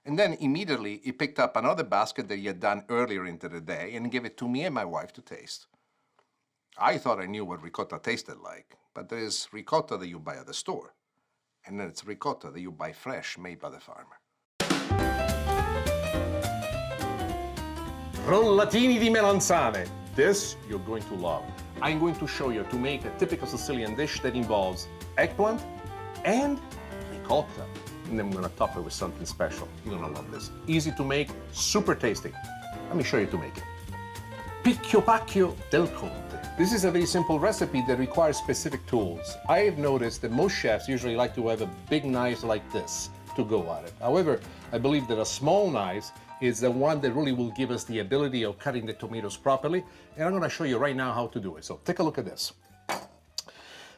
And then immediately he picked up another basket that he had done earlier into the day and gave it to me and my wife to taste. I thought I knew what ricotta tasted like, but there is ricotta that you buy at the store, and then it's ricotta that you buy fresh, made by the farmer. Rollatini di melanzane. This you're going to love. I'm going to show you to make a typical Sicilian dish that involves eggplant and ricotta. And then I'm gonna top it with something special. You're gonna love this. Easy to make, super tasty. Let me show you to make it. Picchio pacchio del Conte. This is a very simple recipe that requires specific tools. I have noticed that most chefs usually like to have a big knife like this to go at it. However, I believe that a small knife is the one that really will give us the ability of cutting the tomatoes properly. And I'm gonna show you right now how to do it. So take a look at this.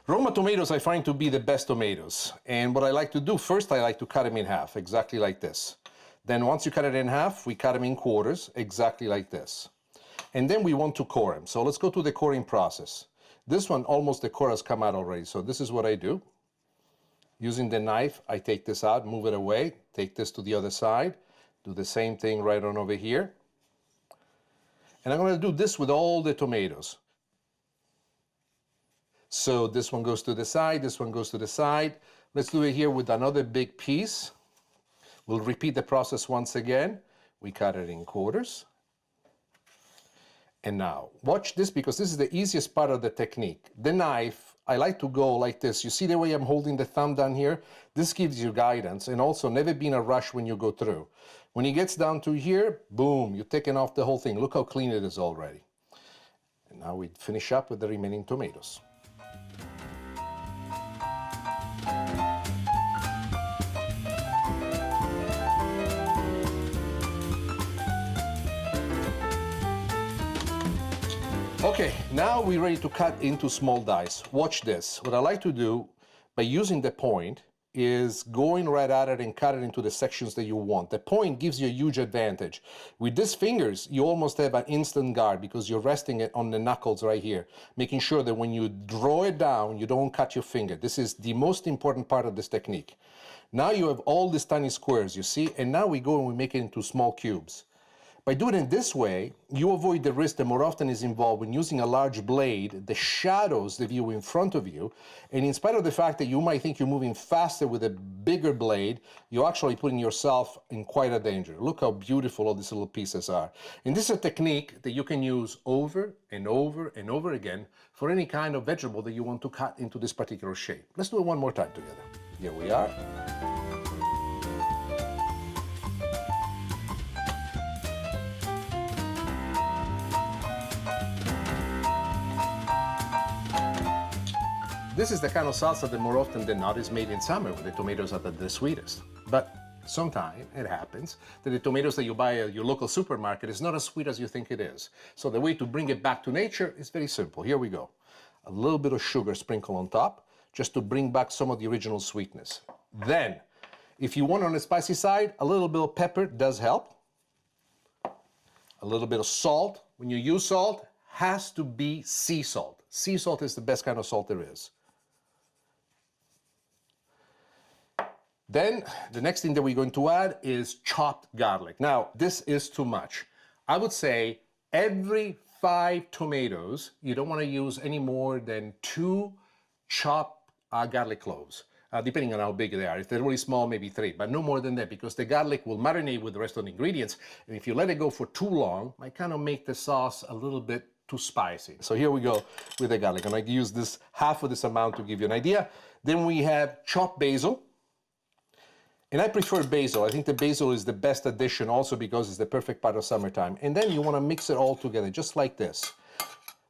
Roma tomatoes I find to be the best tomatoes. And what I like to do, first I like to cut them in half, exactly like this. Then once you cut it in half, we cut them in quarters, exactly like this. And then we want to core them. So let's go to the coring process. This one, almost the core has come out already. So this is what I do. Using the knife, I take this out, move it away, take this to the other side, do the same thing right on over here. And I'm gonna do this with all the tomatoes. So this one goes to the side, this one goes to the side. Let's do it here with another big piece. We'll repeat the process once again. We cut it in quarters. And now, watch this because this is the easiest part of the technique. The knife, I like to go like this. You see the way I'm holding the thumb down here? This gives you guidance, and also never be in a rush when you go through. When it gets down to here, boom, you're taking off the whole thing. Look how clean it is already. And now we finish up with the remaining tomatoes. Okay, now we're ready to cut into small dice. Watch this. What I like to do by using the point is going right at it and cut it into the sections that you want. The point gives you a huge advantage. With these fingers, you almost have an instant guard because you're resting it on the knuckles right here, making sure that when you draw it down, you don't cut your finger. This is the most important part of this technique. Now you have all these tiny squares, you see, and now we go and we make it into small cubes. By doing it this way, you avoid the risk that more often is involved when using a large blade, the shadows the view in front of you, and in spite of the fact that you might think you're moving faster with a bigger blade, you're actually putting yourself in quite a danger. Look how beautiful all these little pieces are. And this is a technique that you can use over and over and over again for any kind of vegetable that you want to cut into this particular shape. Let's do it one more time together. Here we are. This is the kind of salsa that more often than not is made in summer when the tomatoes are at the sweetest. But sometimes it happens that the tomatoes that you buy at your local supermarket is not as sweet as you think it is. So the way to bring it back to nature is very simple. Here we go. A little bit of sugar sprinkled on top just to bring back some of the original sweetness. Then, if you want on the spicy side, a little bit of pepper does help. A little bit of salt. When you use salt, has to be sea salt. Sea salt is the best kind of salt there is. Then the next thing that we're going to add is chopped garlic. Now, this is too much. I would say every 5 tomatoes, you don't want to use any more than 2 chopped garlic cloves, depending on how big they are. If they're really small, maybe 3, but no more than that because the garlic will marinate with the rest of the ingredients. And if you let it go for too long, it might kind of make the sauce a little bit too spicy. So here we go with the garlic. And I use this half of this amount to give you an idea. Then we have chopped basil. And I prefer basil. I think the basil is the best addition also because it's the perfect part of summertime. And then you want to mix it all together, just like this.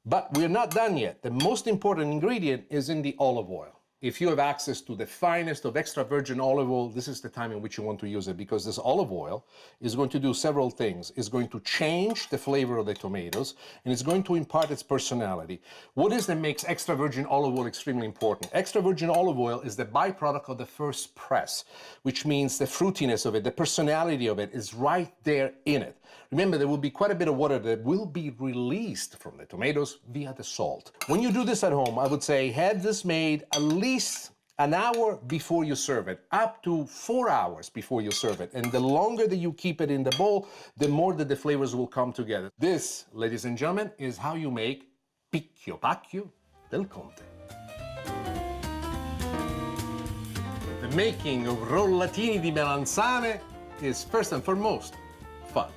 But we're not done yet. The most important ingredient is in the olive oil. If you have access to the finest of extra virgin olive oil, this is the time in which you want to use it because this olive oil is going to do several things. It's going to change the flavor of the tomatoes and it's going to impart its personality. What is that makes extra virgin olive oil extremely important? Extra virgin olive oil is the byproduct of the first press, which means the fruitiness of it, the personality of it is right there in it. Remember, there will be quite a bit of water that will be released from the tomatoes via the salt. When you do this at home, I would say have this made at least an hour before you serve it, up to 4 hours before you serve it. And the longer that you keep it in the bowl, the more that the flavors will come together. This, ladies and gentlemen, is how you make picchio pacchio del Conte. The making of rollatini di melanzane is first and foremost fun.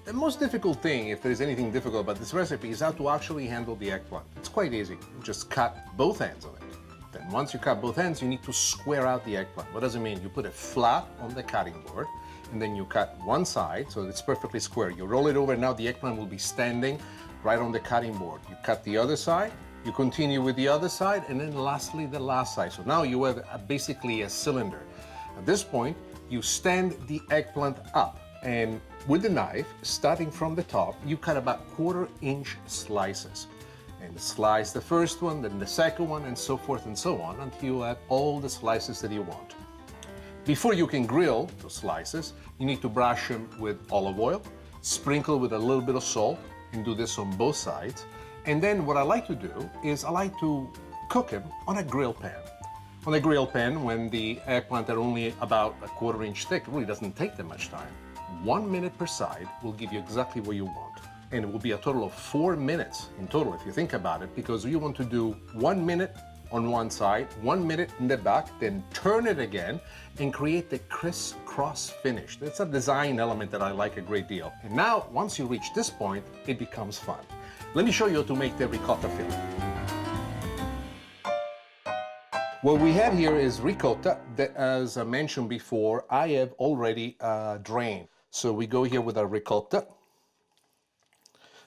The most difficult thing, if there is anything difficult about this recipe, is how to actually handle the eggplant. It's quite easy. You just cut both ends of it. Then once you cut both ends, you need to square out the eggplant. What does it mean? You put it flat on the cutting board, and then you cut one side so it's perfectly square. You roll it over, now the eggplant will be standing right on the cutting board. You cut the other side, you continue with the other side, and then lastly, the last side. So now you have basically a cylinder. At this point, you stand the eggplant up, and with the knife, starting from the top, you cut about 1/4-inch slices. And slice the first one, then the second one, and so forth and so on, until you have all the slices that you want. Before you can grill the slices, you need to brush them with olive oil, sprinkle with a little bit of salt, and do this on both sides. And then what I like to do is I like to cook them on a grill pan. On a grill pan, when the eggplant are only about a 1/4-inch thick, it really doesn't take that much time. 1 minute per side will give you exactly what you want. And it will be a total of 4 minutes in total, if you think about it, because you want to do 1 minute on one side, 1 minute in the back, then turn it again and create the crisscross finish. That's a design element that I like a great deal. And now, once you reach this point, it becomes fun. Let me show you how to make the ricotta filling. What we have here is ricotta that, as I mentioned before, I have already drained. So we go here with our ricotta.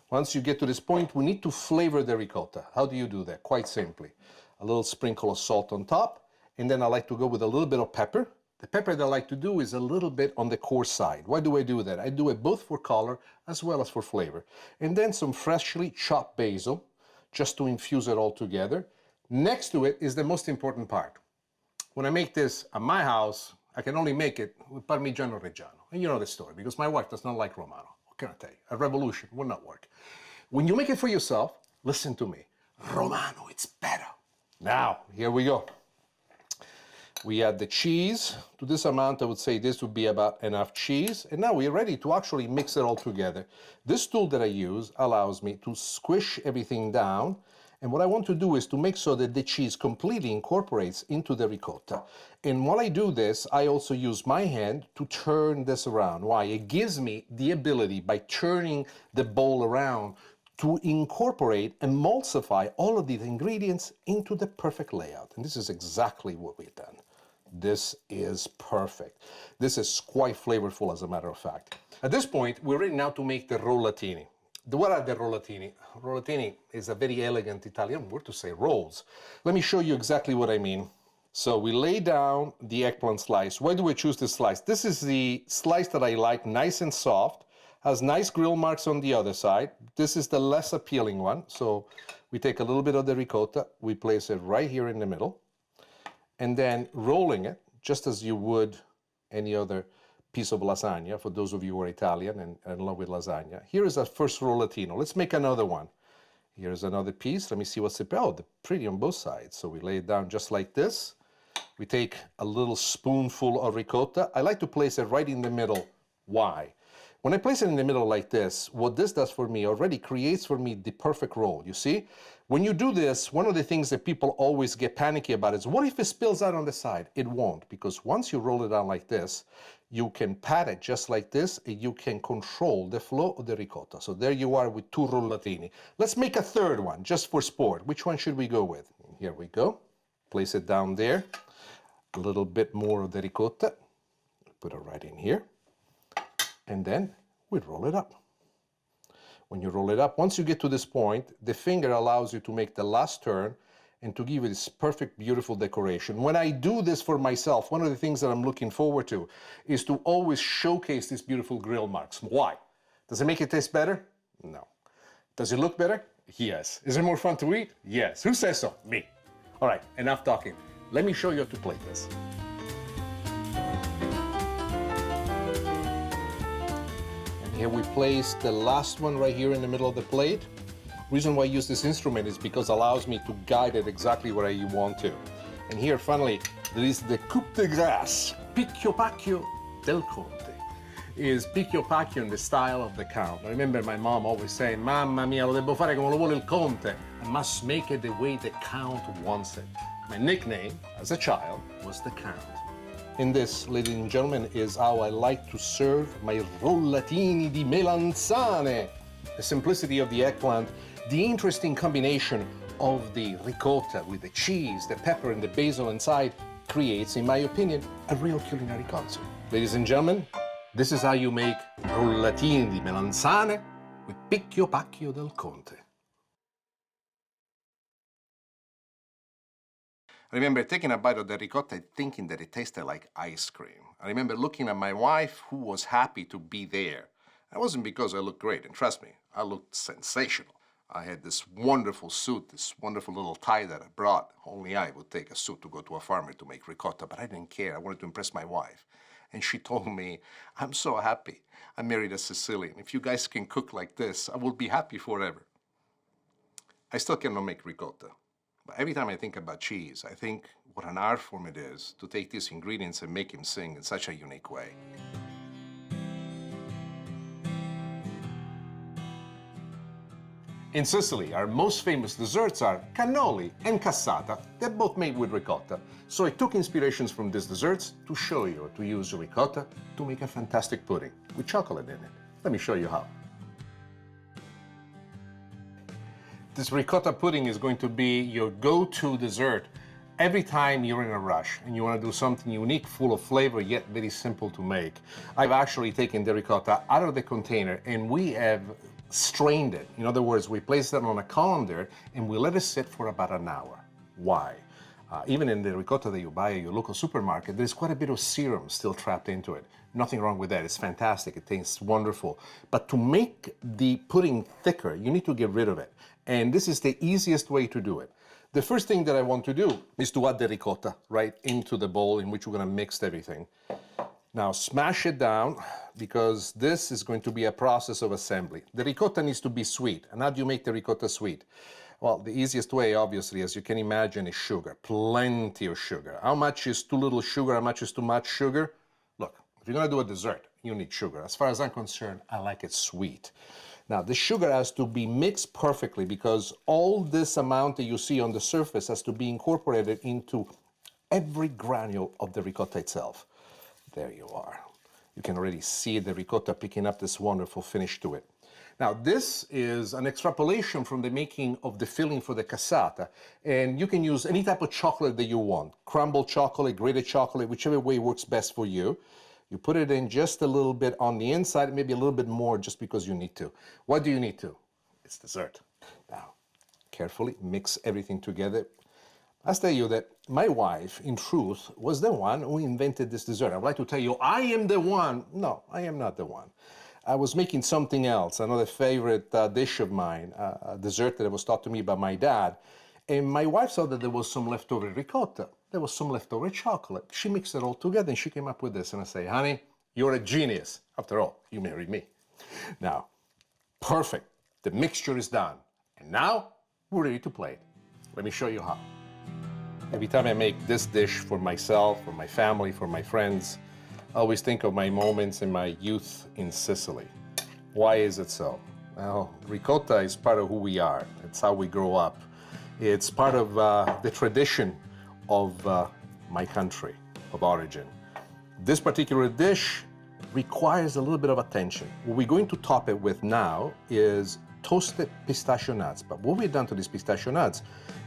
Once you get to this point, we need to flavor the ricotta. How do you do that? Quite simply. A little sprinkle of salt on top, and then I like to go with a little bit of pepper. The pepper that I like to do is a little bit on the coarse side. Why do I do that? I do it both for color as well as for flavor. And then some freshly chopped basil, just to infuse it all together. Next to it is the most important part. When I make this at my house, I can only make it with Parmigiano Reggiano. And you know the story, because my wife does not like Romano. What can I tell you? A revolution will not work. When you make it for yourself, listen to me. Romano, it's better. Now, here we go. We add the cheese. To this amount, I would say this would be about enough cheese. And now we're ready to actually mix it all together. This tool that I use allows me to squish everything down. And what I want to do is to make sure that the cheese completely incorporates into the ricotta. And while I do this, I also use my hand to turn this around. Why? It gives me the ability, by turning the bowl around, to incorporate, emulsify all of these ingredients into the perfect layout. And this is exactly what we've done. This is perfect. This is quite flavorful, as a matter of fact. At this point, we're ready now to make the rollatini. What are the rollatini? Rollatini is a very elegant Italian word to say rolls. Let me show you exactly what I mean. So we lay down the eggplant slice. Why do we choose this slice? This is the slice that I like, nice and soft, has nice grill marks on the other side. This is the less appealing one. So we take a little bit of the ricotta, we place it right here in the middle, and then rolling it, just as you would any other piece of lasagna, for those of you who are Italian and in love with lasagna. Here is our first rollatino. Let's make another one. Here's another piece. Let me see what's it. Oh, they're pretty on both sides. So we lay it down just like this. We take a little spoonful of ricotta. I like to place it right in the middle. Why? When I place it in the middle like this, what this does for me already creates for me the perfect roll. You see? When you do this, one of the things that people always get panicky about is, what if it spills out on the side? It won't, because once you roll it down like this, you can pat it just like this, and you can control the flow of the ricotta. So there you are with 2 rollatini. Let's make a third one, just for sport. Which one should we go with? Here we go. Place it down there. A little bit more of the ricotta. Put it right in here. And then we roll it up. When you roll it up, once you get to this point, the finger allows you to make the last turn and to give it this perfect, beautiful decoration. When I do this for myself, one of the things that I'm looking forward to is to always showcase these beautiful grill marks. Why? Does it make it taste better? No. Does it look better? Yes. Is it more fun to eat? Yes. Who says so? Me. All right, enough talking. Let me show you how to plate this. Here we place the last one right here in the middle of the plate. The reason why I use this instrument is because it allows me to guide it exactly where I want to. And here, finally, There is the coup de grace, picchio pacchio del conte. Is picchio pacchio in the style of the count. I remember my mom always saying, mamma mia, lo devo fare come lo vuole il conte. I must make it the way the count wants it. My nickname as a child was the count. And this, ladies and gentlemen, is how I like to serve my rollatini di melanzane. The simplicity of the eggplant, the interesting combination of the ricotta with the cheese, the pepper, and the basil inside creates, in my opinion, a real culinary concert. Ladies and gentlemen, this is how you make rollatini di melanzane with picchio pacchio del conte. I remember taking a bite of the ricotta and thinking that it tasted like ice cream. I remember looking at my wife, who was happy to be there. It wasn't because I looked great, and trust me, I looked sensational. I had this wonderful suit, this wonderful little tie that I brought. Only I would take a suit to go to a farmer to make ricotta, but I didn't care. I wanted to impress my wife. And she told me, I'm so happy. I married a Sicilian. If you guys can cook like this, I will be happy forever. I still cannot make ricotta. But every time I think about cheese, I think what an art form it is to take these ingredients and make them sing in such a unique way. In Sicily, our most famous desserts are cannoli and cassata. They're both made with ricotta. So I took inspirations from these desserts to show you to use ricotta to make a fantastic pudding with chocolate in it. Let me show you how. This ricotta pudding is going to be your go-to dessert every time you're in a rush and you want to do something unique, full of flavor, yet very simple to make. I've actually taken the ricotta out of the container and we have strained it. In other words, we place it on a colander and we let it sit for about an hour. Why? Even in the ricotta that you buy at your local supermarket, there's quite a bit of serum still trapped into it. Nothing wrong with that. It's fantastic. It tastes wonderful. But to make the pudding thicker, you need to get rid of it. And this is the easiest way to do it. The first thing that I want to do is to add the ricotta right into the bowl in which we're going to mix everything. Now smash it down because this is going to be a process of assembly. The ricotta needs to be sweet. And how do you make the ricotta sweet? Well, the easiest way, obviously, as you can imagine, is sugar. Plenty of sugar. How much is too little sugar? How much is too much sugar? Look, if you're going to do a dessert, you need sugar. As far as I'm concerned, I like it sweet. Now, the sugar has to be mixed perfectly because all this amount that you see on the surface has to be incorporated into every granule of the ricotta itself. There you are. You can already see the ricotta picking up this wonderful finish to it. Now, this is an extrapolation from the making of the filling for the cassata, and you can use any type of chocolate that you want. Crumbled chocolate, grated chocolate, whichever way works best for you. You put it in just a little bit on the inside, maybe a little bit more just because you need to. What do you need to? It's dessert. Now, carefully mix everything together. I'll tell you that my wife, in truth, was the one who invented this dessert. I would like to tell you, I am the one. No, I am not the one. I was making something else, another favorite dish of mine, a dessert that was taught to me by my dad. And my wife saw that there was some leftover ricotta. There was some leftover chocolate. She mixed it all together and she came up with this. And I say, honey, you're a genius. After all, you married me. Now, perfect. The mixture is done. And now we're ready to play. Let me show you how. Every time I make this dish for myself, for my family, for my friends, I always think of my moments in my youth in Sicily. Why is it so? Well, ricotta is part of who we are. It's how we grow up. It's part of the tradition of my country of origin. This particular dish requires a little bit of attention. What we're going to top it with now is toasted pistachio nuts. But what we've done to these pistachio nuts,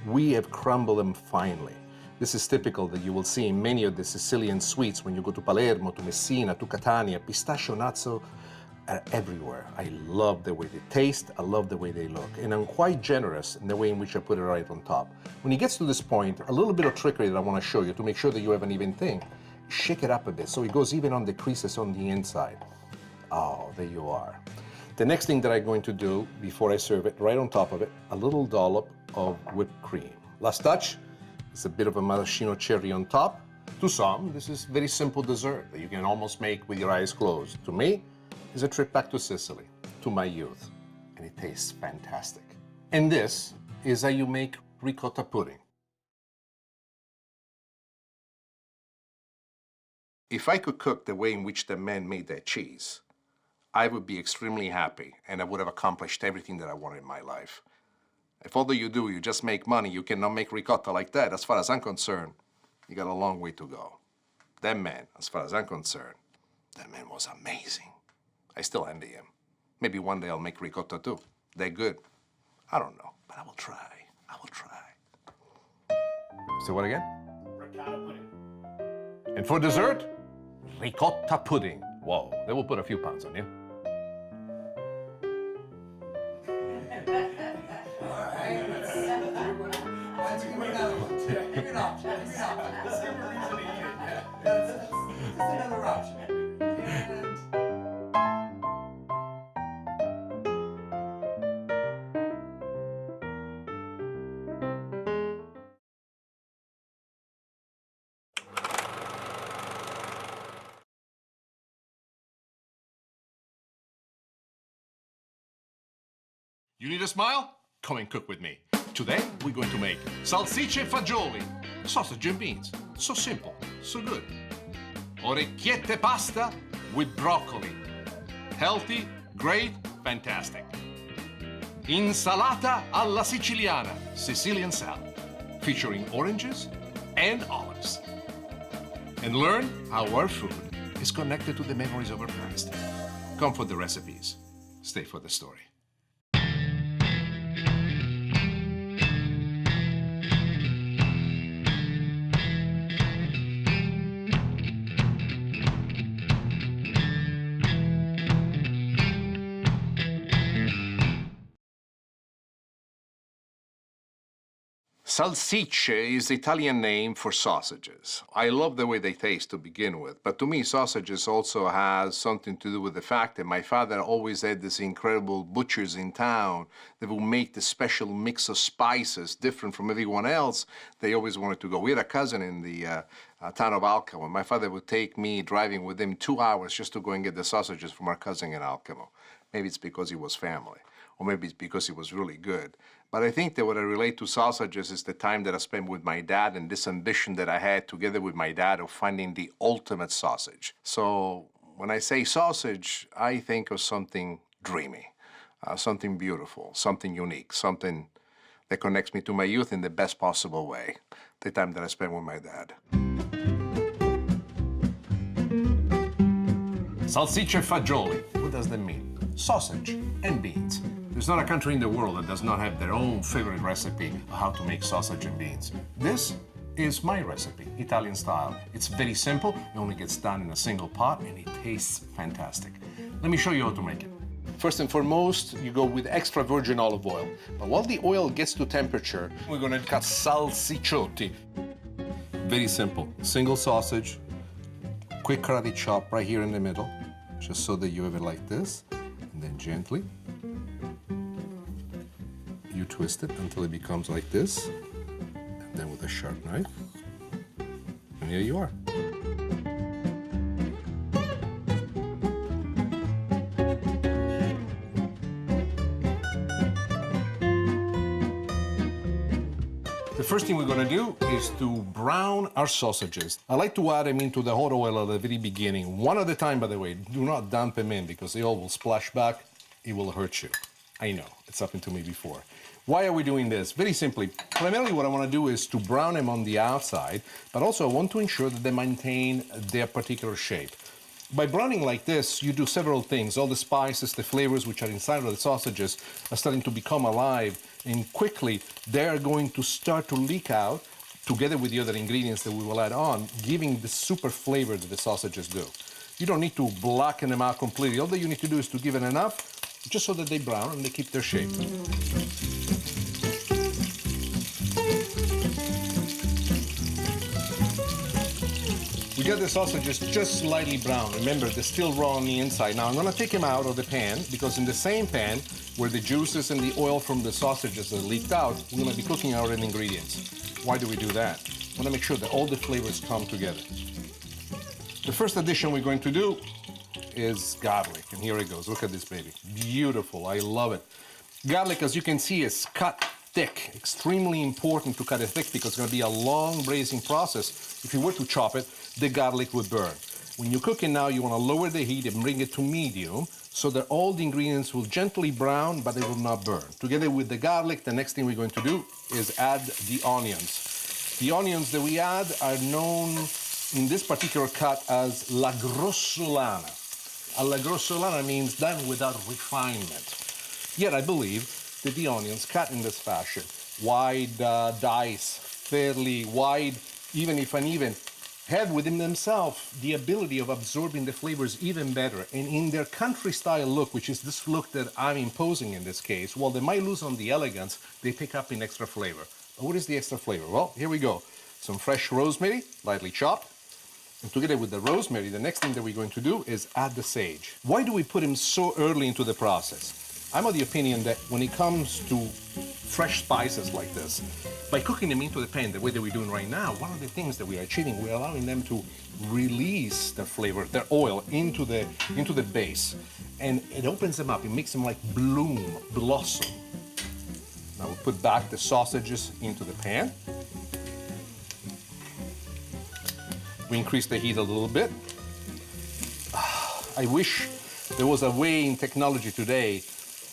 we have crumbled them finely. This is typical that you will see in many of the Sicilian sweets when you go to Palermo, to Messina, to Catania. Pistachio nuts are everywhere. I love the way they taste, I love the way they look, and I'm quite generous in the way in which I put it right on top. When it gets to this point, a little bit of trickery that I want to show you to make sure that you have an even thing. Shake it up a bit so it goes even on the creases on the inside. Oh, there you are. The next thing that I'm going to do before I serve it, right on top of it, a little dollop of whipped cream. Last touch is a bit of a maraschino cherry on top. To some, this is very simple dessert that you can almost make with your eyes closed. To me, it's a trip back to Sicily, to my youth, and it tastes fantastic. And this is how you make ricotta pudding. If I could cook the way in which the men made their cheese, I would be extremely happy and I would have accomplished everything that I wanted in my life. If all that you do, you just make money, you cannot make ricotta like that, as far as I'm concerned, you got a long way to go. That man, as far as I'm concerned, that man was amazing. I still envy him. Maybe one day I'll make ricotta too. They're good. I don't know, but I will try. I will try. So what again? Ricotta pudding. And for dessert, ricotta pudding. Whoa, they will put a few pounds on you. Let's give me another one. Give me an option. Give me an option. Let's give him a reason to eat it. Yeah. That's another option. You need a smile? Come and cook with me. Today, we're going to make salsicce e fagioli, sausage and beans. So simple, so good. Orecchiette pasta with broccoli. Healthy, great, fantastic. Insalata alla siciliana, Sicilian salad, featuring oranges and olives. And learn how our food is connected to the memories of our past. Come for the recipes. Stay for the story. Salsicce is the Italian name for sausages. I love the way they taste to begin with, but to me, sausages also has something to do with the fact that my father always had these incredible butchers in town that would make the special mix of spices different from everyone else. They always wanted to go. We had a cousin in the town of Alcamo. My father would take me driving with him 2 hours just to go and get the sausages from our cousin in Alcamo. Maybe it's because he was family, or maybe it's because he was really good. But I think that what I relate to sausages is the time that I spent with my dad and this ambition that I had together with my dad of finding the ultimate sausage. So when I say sausage, I think of something dreamy, something beautiful, something unique, something that connects me to my youth in the best possible way, the time that I spent with my dad. Salsicce fagioli. What does that mean? Sausage and beans. There's not a country in the world that does not have their own favorite recipe of how to make sausage and beans. This is my recipe, Italian style. It's very simple, it only gets done in a single pot, and it tastes fantastic. Let me show you how to make it. First and foremost, you go with extra virgin olive oil. But while the oil gets to temperature, we're gonna cut salsicciotti. Very simple, single sausage, quick karate chop right here in the middle, just so that you have it like this, and then gently you twist it until it becomes like this, and then with a sharp knife, and here you are. The first thing we're going to do is to brown our sausages. I like to add them into the hot oil at the very beginning, one at a time, by the way. Do not dump them in because the oil will splash back. It will hurt you. I know, it's happened to me before. Why are we doing this? Very simply, primarily what I want to do is to brown them on the outside, but also I want to ensure that they maintain their particular shape. By browning like this, you do several things. All the spices, the flavors which are inside of the sausages are starting to become alive, and quickly they are going to start to leak out together with the other ingredients that we will add on, giving the super flavor that the sausages do. You don't need to blacken them out completely. All that you need to do is to give it enough just so that they brown and they keep their shape. We got the sausages just slightly brown. Remember, they're still raw on the inside. Now I'm gonna take them out of the pan because in the same pan where the juices and the oil from the sausages are leaked out, we're gonna be cooking our other ingredients. Why do we do that? We wanna make sure that all the flavors come together. The first addition we're going to do is garlic, and here it goes. Look at this baby. Beautiful, I love it. Garlic, as you can see, is cut thick. Extremely important to cut it thick because it's gonna be a long braising process. If you were to chop it, the garlic would burn. When you're cooking now, you want to lower the heat and bring it to medium so that all the ingredients will gently brown, but they will not burn. Together with the garlic, the next thing we're going to do is add the onions. The onions that we add are known in this particular cut as la grossolana. La grossolana means done without refinement. Yet I believe that the onions cut in this fashion, wide dice, fairly wide, even if uneven, have within themselves the ability of absorbing the flavors even better. And in their country style look, which is this look that I'm imposing in this case, while they might lose on the elegance, they pick up in extra flavor. But what is the extra flavor? Well, here we go. Some fresh rosemary, lightly chopped. And together with the rosemary, the next thing that we're going to do is add the sage. Why do we put him so early into the process? I'm of the opinion that when it comes to fresh spices like this, by cooking them into the pan the way that we're doing right now, one of the things that we are achieving, we're allowing them to release their flavor, their oil into the base. And it opens them up, it makes them like bloom, blossom. Now we'll put back the sausages into the pan. We increase the heat a little bit. I wish there was a way in technology today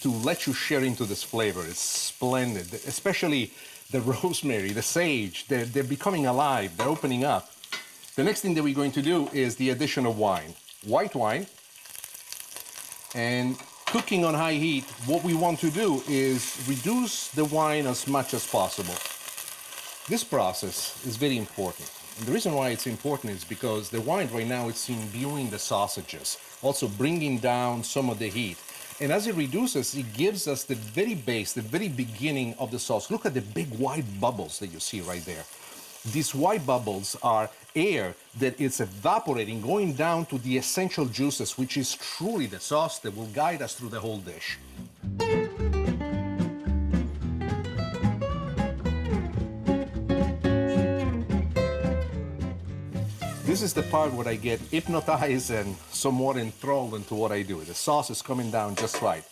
to let you share into this flavor. It's splendid, especially the rosemary, the sage. They're becoming alive, they're opening up. The next thing that we're going to do is the addition of wine, white wine. And cooking on high heat, what we want to do is reduce the wine as much as possible. This process is very important. And the reason why it's important is because the wine right now is imbuing the sausages, also bringing down some of the heat. And as it reduces, it gives us the very base, the very beginning of the sauce. Look at the big white bubbles that you see right there. These white bubbles are air that is evaporating, going down to the essential juices, which is truly the sauce that will guide us through the whole dish. This is the part where I get hypnotized and somewhat enthralled into what I do. The sauce is coming down just right.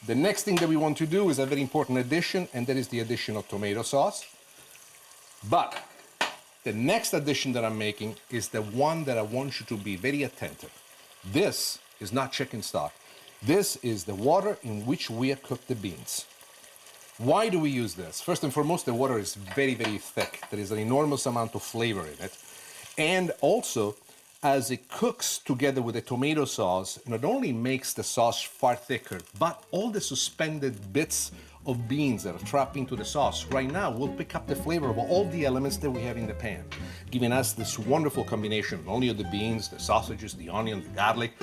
The next thing that we want to do is a very important addition, and that is the addition of tomato sauce. But the next addition that I'm making is the one that I want you to be very attentive. This is not chicken stock. This is the water in which we have cooked the beans. Why do we use this? First and foremost, the water is very, very thick. There is an enormous amount of flavor in it. And also, as it cooks together with the tomato sauce, not only makes the sauce far thicker, but all the suspended bits of beans that are trapped into the sauce right now will pick up the flavor of all the elements that we have in the pan, giving us this wonderful combination, not only of the beans, the sausages, the onion, the garlic,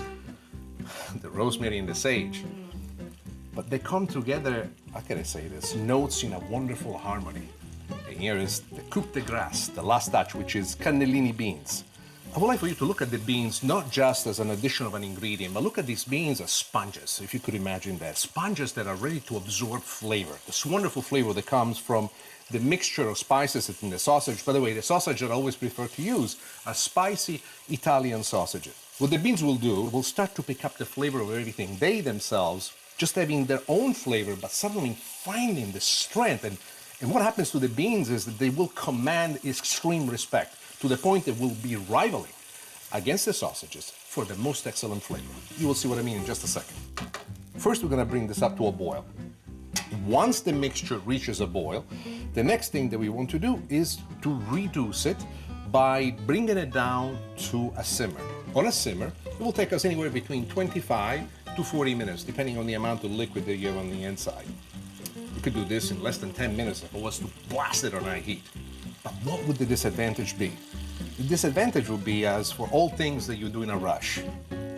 the rosemary, and the sage. But they come together, how can I say this, notes in a wonderful harmony. And here is the coup de grace, the last touch, which is cannellini beans. I would like for you to look at the beans not just as an addition of an ingredient, but look at these beans as sponges, if you could imagine that. Sponges that are ready to absorb flavor. This wonderful flavor that comes from the mixture of spices in the sausage. By the way, the sausage that I always prefer to use are spicy Italian sausages. What the beans will do, will start to pick up the flavor of everything. They themselves, just having their own flavor, but suddenly finding the strength. And what happens to the beans is that they will command extreme respect to the point that we'll be rivaling against the sausages for the most excellent flavor. You will see what I mean in just a second. First, we're gonna bring this up to a boil. Once the mixture reaches a boil, the next thing that we want to do is to reduce it by bringing it down to a simmer. On a simmer, it will take us anywhere between 25 to 40 minutes, depending on the amount of liquid that you have on the inside. You could do this in less than 10 minutes if it was to blast it on high heat. But what would the disadvantage be? The disadvantage would be, as for all things that you do in a rush,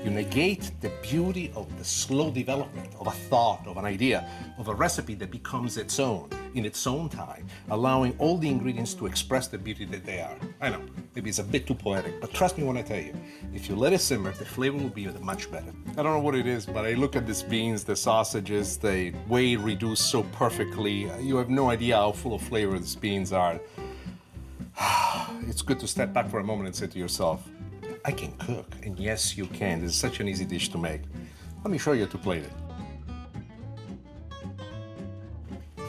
you negate the beauty of the slow development of a thought, of an idea, of a recipe that becomes its own, in its own time, allowing all the ingredients to express the beauty that they are. I know, maybe it's a bit too poetic, but trust me when I tell you, if you let it simmer, the flavor will be much better. I don't know what it is, but I look at these beans, the sausages, they way reduced so perfectly. You have no idea how full of flavor these beans are. It's good to step back for a moment and say to yourself, I can cook, and yes, you can. This is such an easy dish to make. Let me show you how to plate it.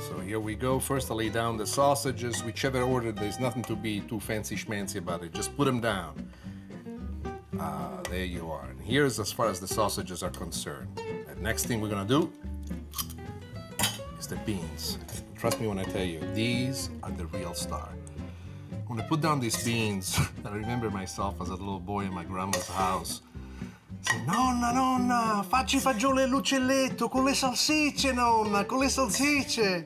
So here we go. First, I lay down the sausages, whichever order. There's nothing to be too fancy schmancy about it. Just put them down. There you are. And here's as far as the sausages are concerned. The next thing we're gonna do is the beans. Trust me when I tell you, these are the real star. When I put down these beans, I remember myself as a little boy in my grandma's house. Say, nonna, nonna, facci fagioli e l'uccelletto con le salsicce, nonna, con le salsicce.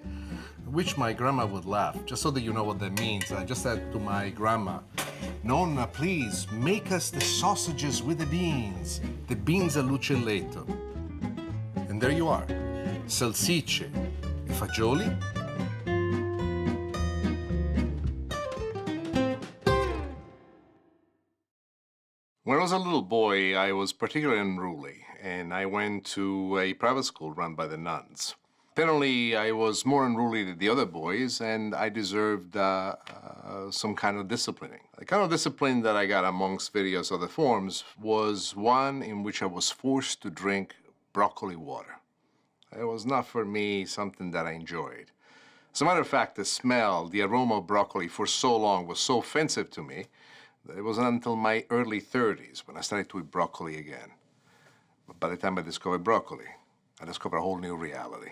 Which my grandma would laugh, just so that you know what that means. I just said to my grandma, Nonna, please make us the sausages with the beans all'uccelletto. And there you are, salsicce e fagioli. When I was a little boy, I was particularly unruly, and I went to a private school run by the nuns. Apparently, I was more unruly than the other boys, and I deserved some kind of disciplining. The kind of discipline that I got amongst various other forms was one in which I was forced to drink broccoli water. It was not for me something that I enjoyed. As a matter of fact, the smell, the aroma of broccoli for so long was so offensive to me that it wasn't until my early 30s when I started to eat broccoli again. But by the time I discovered broccoli, I discovered a whole new reality.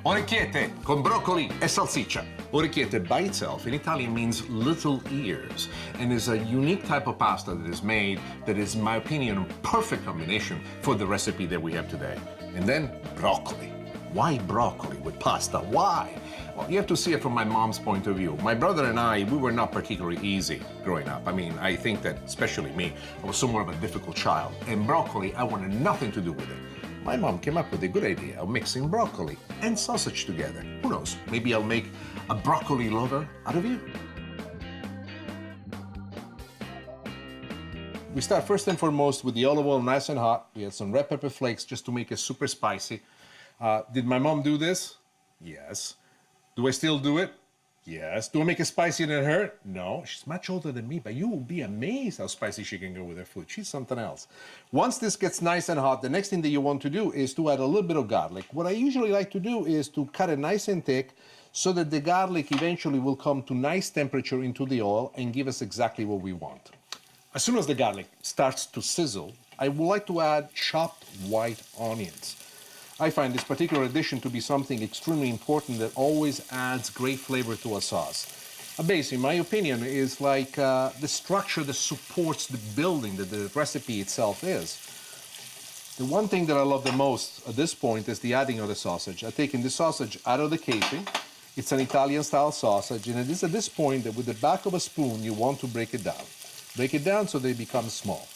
Orecchiette con broccoli e salsiccia. Orecchiette by itself in Italian means little ears and is a unique type of pasta that is made that is, in my opinion, a perfect combination for the recipe that we have today. And then broccoli. Why broccoli with pasta? Why? Well, you have to see it from my mom's point of view. My brother and I, we were not particularly easy growing up. I mean, I think that, especially me, I was somewhat of a difficult child. And broccoli, I wanted nothing to do with it. My mom came up with a good idea of mixing broccoli and sausage together. Who knows, maybe I'll make a broccoli lover out of you. We start first and foremost with the olive oil nice and hot. We add some red pepper flakes just to make it super spicy. Did my mom do this? Yes. Do I still do it? Yes. Do I make it spicier than her? No. She's much older than me, but you will be amazed how spicy she can go with her food. She's something else. Once this gets nice and hot, the next thing that you want to do is to add a little bit of garlic. What I usually like to do is to cut it nice and thick so that the garlic eventually will come to nice temperature into the oil and give us exactly what we want. As soon as the garlic starts to sizzle, I would like to add chopped white onions. I find this particular addition to be something extremely important that always adds great flavor to a sauce. A base, in my opinion, is like the structure that supports the building that the recipe itself is. The one thing that I love the most at this point is the adding of the sausage. I've taken the sausage out of the casing. It's an Italian-style sausage, and it is at this point that with the back of a spoon, you want to break it down. Break it down so they become small.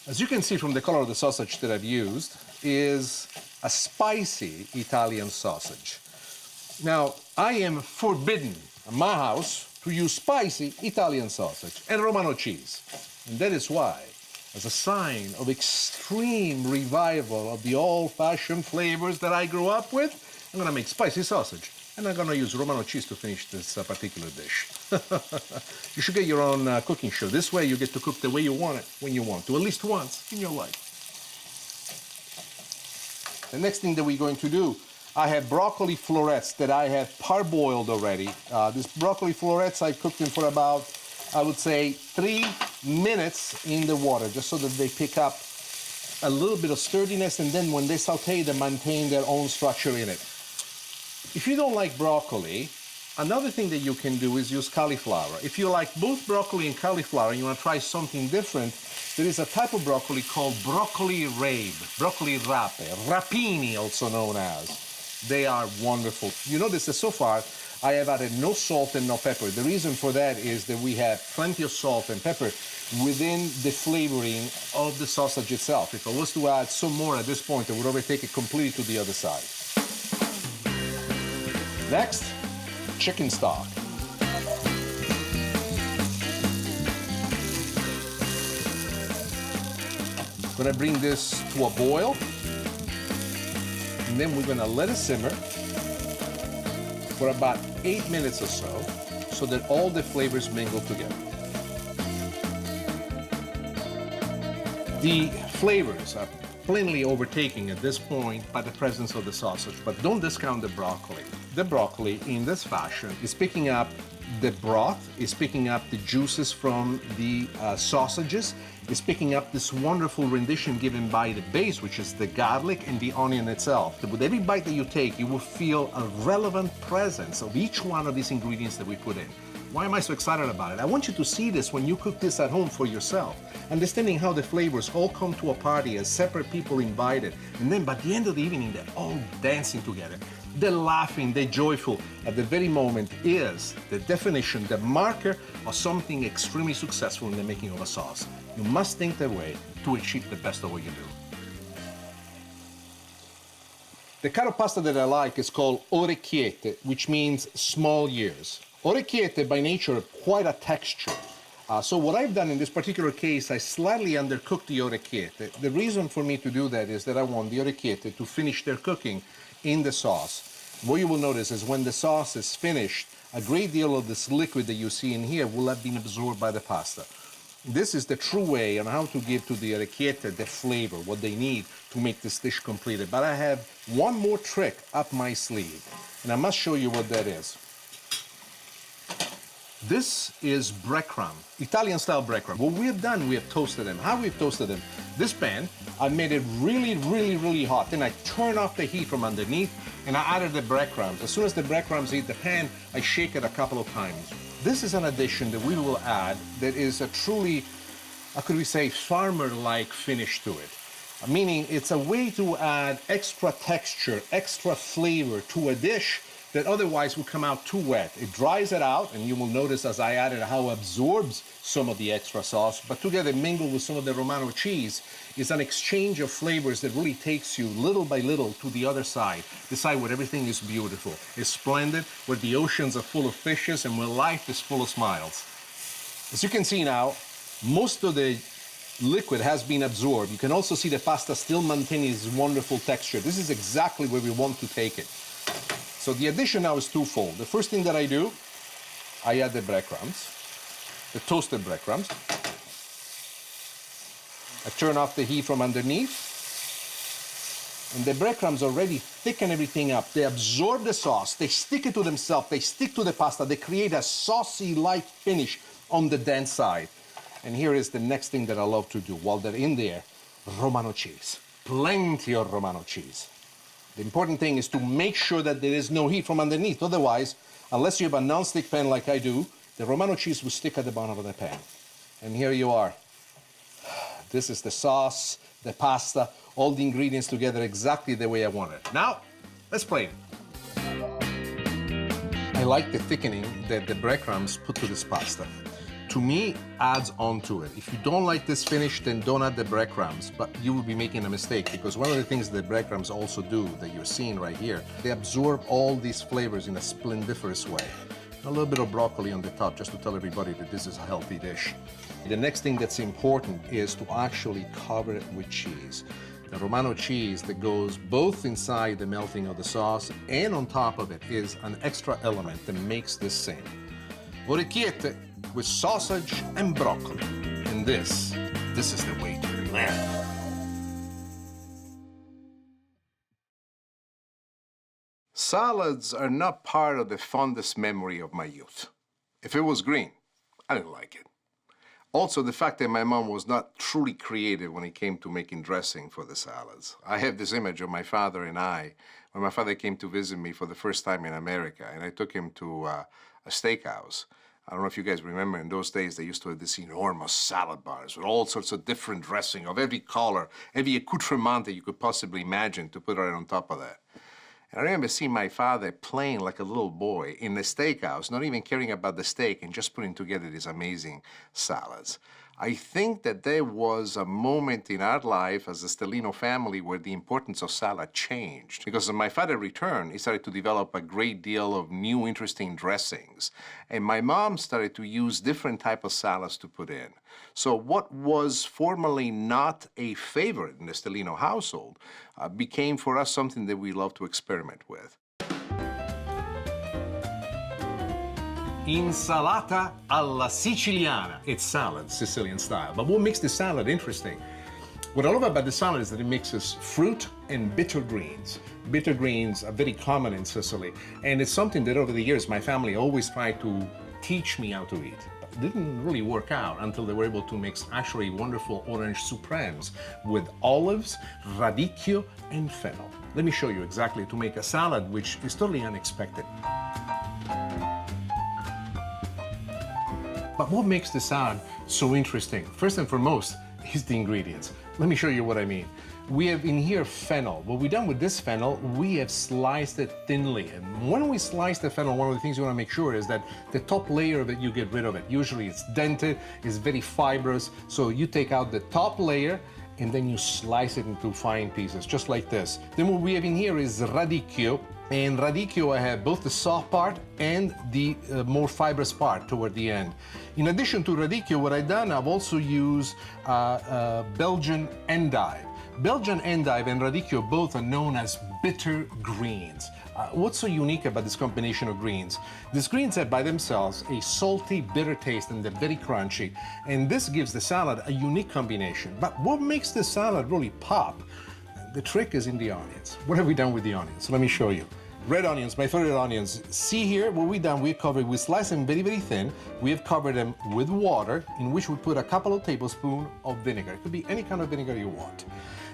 As you can see from the color of the sausage that I've used, is a spicy Italian sausage. Now, I am forbidden in my house to use spicy Italian sausage and Romano cheese. And that is why, as a sign of extreme revival of the old-fashioned flavors that I grew up with, I'm gonna make spicy sausage. And I'm gonna use Romano cheese to finish this particular dish. You should get your own cooking show. This way you get to cook the way you want it, when you want to, at least once in your life. The next thing that we're going to do, I have broccoli florets that I have parboiled already. These broccoli florets, I cooked them for about, I would say, 3 minutes in the water, just so that they pick up a little bit of sturdiness, and then when they saute, they maintain their own structure in it. If you don't like broccoli, another thing that you can do is use cauliflower. If you like both broccoli and cauliflower and you want to try something different, there is a type of broccoli called broccoli rape, broccoli rape, rapini also known as. They are wonderful. You notice that so far I have added no salt and no pepper. The reason for that is that we have plenty of salt and pepper within the flavoring of the sausage itself. If I was to add some more at this point, I would overtake it completely to the other side. Next, chicken stock. I'm gonna bring this to a boil, and then we're gonna let it simmer for about 8 minutes or so that all the flavors mingle together. The flavors are plainly overtaken at this point by the presence of the sausage, but don't discount the broccoli. The broccoli, in this fashion, is picking up the broth, is picking up the juices from the sausages, is picking up this wonderful rendition given by the base, which is the garlic and the onion itself. With every bite that you take, you will feel a relevant presence of each one of these ingredients that we put in. Why am I so excited about it? I want you to see this when you cook this at home for yourself, understanding how the flavors all come to a party as separate people invited, and then by the end of the evening, they're all dancing together. They're laughing, they're joyful. At the very moment is the definition, the marker of something extremely successful in the making of a sauce. You must think that way to achieve the best of what you do. The kind of pasta that I like is called orecchiette, which means small ears. Orecchiette by nature are quite a texture. So what I've done in this particular case, I slightly undercooked the orecchiette. The reason for me to do that is that I want the orecchiette to finish their cooking in the sauce. What you will notice is when the sauce is finished, a great deal of this liquid that you see in here will have been absorbed by the pasta. This is the true way on how to give to the orecchiette the flavor, what they need to make this dish completed. But I have one more trick up my sleeve, and I must show you what that is. This is breadcrumb, Italian-style breadcrumb. What we have done, we have toasted them. How we've toasted them? This pan, I made it really hot. Then I turn off the heat from underneath, and I added the breadcrumbs. As soon as the breadcrumbs hit the pan, I shake it a couple of times. This is an addition that we will add that is a truly, how could we say, farmer-like finish to it. Meaning it's a way to add extra texture, extra flavor to a dish that otherwise will come out too wet. It dries it out, and you will notice as I added how it absorbs some of the extra sauce, but together mingled with some of the Romano cheese is an exchange of flavors that really takes you little by little to the other side, the side where everything is beautiful, is splendid, where the oceans are full of fishes, and where life is full of smiles. As you can see now, most of the liquid has been absorbed. You can also see the pasta still maintaining its wonderful texture. This is exactly where we want to take it. So the addition now is twofold. The first thing that I do, I add the breadcrumbs, the toasted breadcrumbs. I turn off the heat from underneath. And the breadcrumbs already thicken everything up. They absorb the sauce, they stick it to themselves, they stick to the pasta, they create a saucy-like finish on the dense side. And here is the next thing that I love to do. While they're in there, Romano cheese. Plenty of Romano cheese. The important thing is to make sure that there is no heat from underneath. Otherwise, unless you have a non-stick pan like I do, the Romano cheese will stick at the bottom of the pan. And here you are. This is the sauce, the pasta, all the ingredients together exactly the way I want it. Now, let's play it. I like the thickening that the breadcrumbs put to this pasta. To me, adds on to it. If you don't like this finish, then don't add the breadcrumbs, but you will be making a mistake, because one of the things that breadcrumbs also do, that you're seeing right here, they absorb all these flavors in a splendiferous way. A little bit of broccoli on the top, just to tell everybody that this is a healthy dish. The next thing that's important is to actually cover it with cheese. The Romano cheese that goes both inside the melting of the sauce and on top of it is an extra element that makes this sing. Orecchiette with sausage and broccoli. And this is the way to live. Salads are not part of the fondest memory of my youth. If it was green, I didn't like it. Also, the fact that my mom was not truly creative when it came to making dressing for the salads. I have this image of my father and I, when my father came to visit me for the first time in America, and I took him to a steakhouse. I don't know if you guys remember, in those days, they used to have these enormous salad bars with all sorts of different dressing of every color, every accoutrement that you could possibly imagine to put right on top of that. And I remember seeing my father playing like a little boy in the steakhouse, not even caring about the steak and just putting together these amazing salads. I think that there was a moment in our life as a Stellino family where the importance of salad changed. Because when my father returned, he started to develop a great deal of new interesting dressings. And my mom started to use different types of salads to put in. So what was formerly not a favorite in the Stellino household became for us something that we love to experiment with. Insalata alla siciliana. It's salad, Sicilian style. But what makes the salad interesting? What I love about the salad is that it mixes fruit and bitter greens. Bitter greens are very common in Sicily, and it's something that over the years my family always tried to teach me how to eat. It didn't really work out until they were able to mix actually wonderful orange supremes with olives, radicchio, and fennel. Let me show you exactly to make a salad which is totally unexpected. But what makes the salad so interesting, first and foremost, is the ingredients. Let me show you what I mean. We have in here fennel. What we've done with this fennel, we have sliced it thinly. And when we slice the fennel, one of the things you want to make sure is that the top layer of it, you get rid of it. Usually it's dented, it's very fibrous. So you take out the top layer and then you slice it into fine pieces, just like this. Then what we have in here is radicchio. And radicchio, I have both the soft part and the more fibrous part toward the end. In addition to radicchio, what I've done, I've also used Belgian endive. Belgian endive and radicchio both are known as bitter greens. What's so unique about this combination of greens? These greens have by themselves a salty, bitter taste and they're very crunchy. And this gives the salad a unique combination. But what makes the salad really pop? The trick is in the onions. What have we done with the onions? Let me show you. Red onions, my favorite onions. See here what we've done, we slice them very, very thin. We have covered them with water in which we put a couple of tablespoons of vinegar. It could be any kind of vinegar you want.